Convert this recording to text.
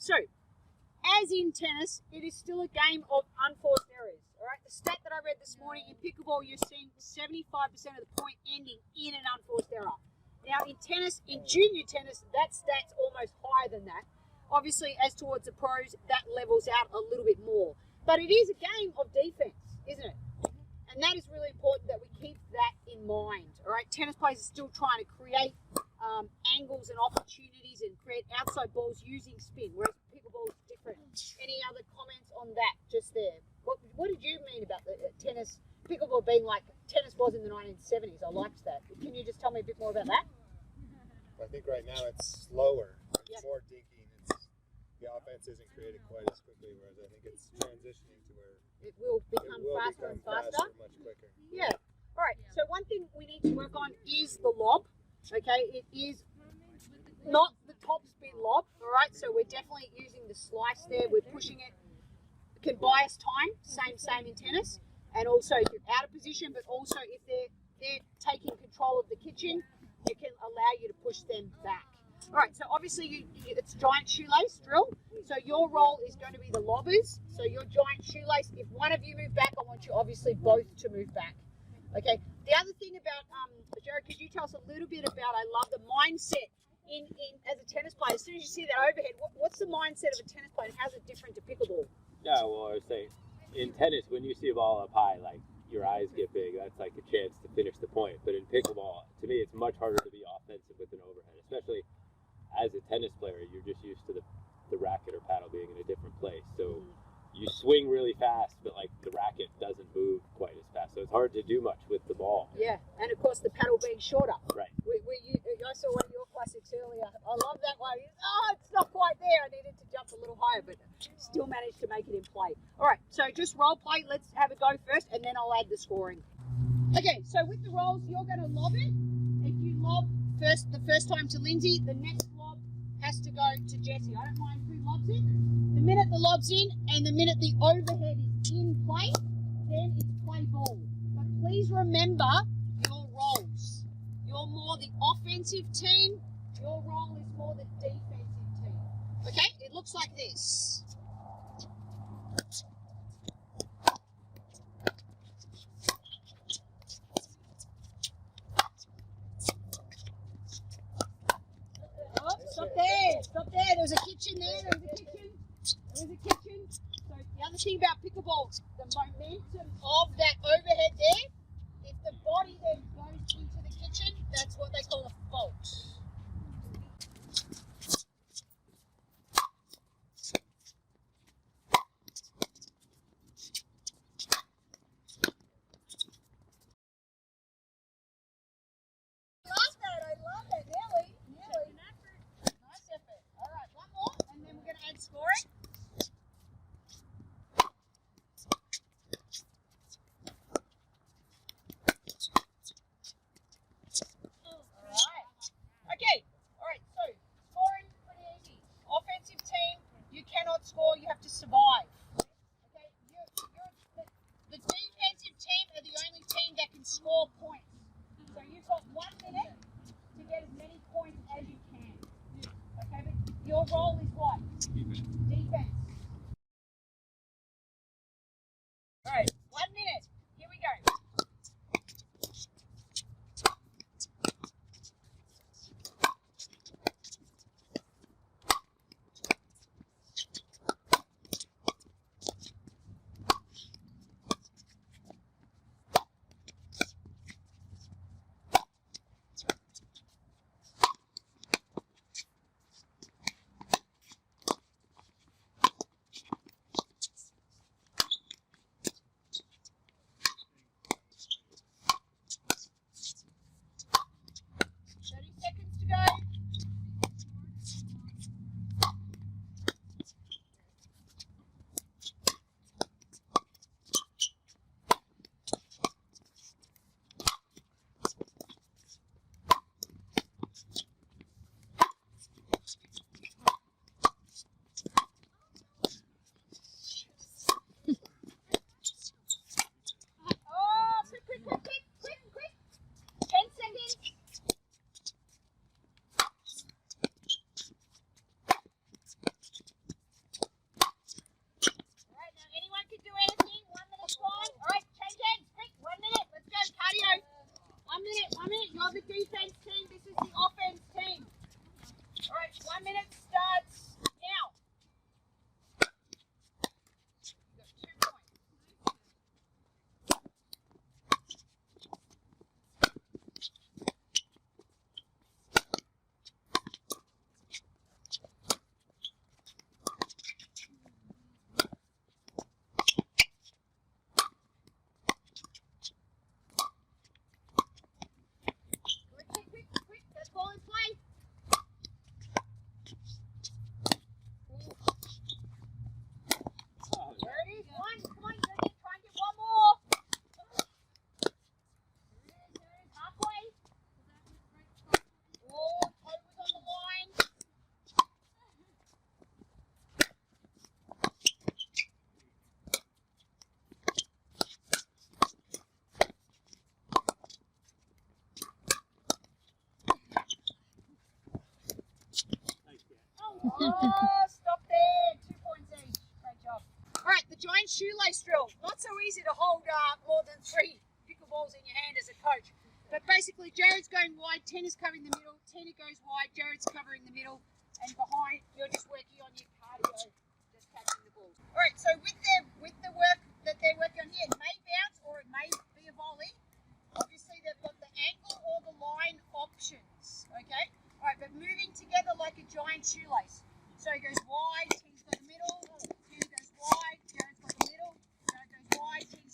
so as in tennis, it is still a game of unforced errors. All right, the stat that I read this morning in pickleball, you're seeing 75% of the point ending in an unforced error. Now, in tennis, in junior tennis, that stat's almost higher than that. Obviously, as towards the pros, that levels out a little bit more. But it is a game of defense, isn't it? And that is really important that we keep that in mind. All right, tennis players are still trying to create angles and opportunities and create outside balls using spin, whereas pickleball is different. Any other comments on that just there? What did you mean about the tennis, pickleball being like tennis was in the 1970s? I liked that. Can you just tell me a bit more about that? I think right now it's slower. It's more dinking. The offense isn't created quite as quickly, whereas I think it's transitioning to where it will become faster and faster. Much quicker. Yeah. All right. So one thing we need to work on is the lob. Okay. It is not the top spin lob. All right. So we're definitely using the slice there. We're pushing it. It can buy us time. Same in tennis. And also if you're out of position, but also if they're taking control of the kitchen, it can allow you to push them back. All right, so obviously it's giant shoelace drill. So your role is going to be the lobbers. So your giant shoelace, if one of you move back, I want you obviously both to move back. Okay, the other thing about, Jared, could you tell us a little bit about, I love the mindset in as a tennis player. As soon as you see that overhead, what's the mindset of a tennis player and how's it different to pickleball? Yeah, well, I was saying, in tennis, when you see a ball up high, like your eyes get big, that's like a chance to finish the point. But in pickleball, to me, it's much harder to be offensive with an overhead, especially as a tennis player. You're just used to the racket or paddle being in a different place. So you swing really fast, but like the racket doesn't move quite as fast. So it's hard to do much with the ball. Yeah, and of course the paddle being shorter. Right. I saw one of your classics earlier. I love that one. Oh, it's not quite there. I needed to jump a little higher, but still managed to make it in play. All right, so just role play. Let's have a go first, and then I'll add the scoring. Okay, so with the rolls, you're going to lob it. If you lob the first time to Lindsay, the next lob has to go to Jessie. I don't mind who lobs it. The minute the lob's in and the minute the overhead is in play, then it's play ball. But please remember your roles. You're more the offensive team. Your role is more the defensive team. Okay? It looks like this. Oh, stop there. Stop there. There's a kitchen there. There's a kitchen. So the other thing about pickleball, the momentum of that overhead there, if the body then goes into the kitchen, that's what they call a fault. I love that. Nearly. Nice effort. All right, one more, and then we're going to add scoring. Score, you have to survive. Okay, the defensive team are the only team that can score points. So you've got 1 minute to get as many points as you can. Okay, but your role is what? Defense. All right, 1 minute. Here we go. Oh, stop there. 2 points each. Great job. All right, the giant shoelace drill. Not so easy to hold more than 3 pickleballs in your hand as a coach. But basically, Jared's going wide, Tina's covering the middle, Tina goes wide, Jared's covering the middle, and behind, you're just working on your cardio, just catching the balls. All right, so with the work that they're working on here, it may bounce or it may be a volley. Obviously, they've got the ankle or the line options, okay? All right, but moving together like a giant shoelace. So it goes wide, Tina's got the middle, Tina goes wide, Jared's got the middle, Jared goes wide, Tina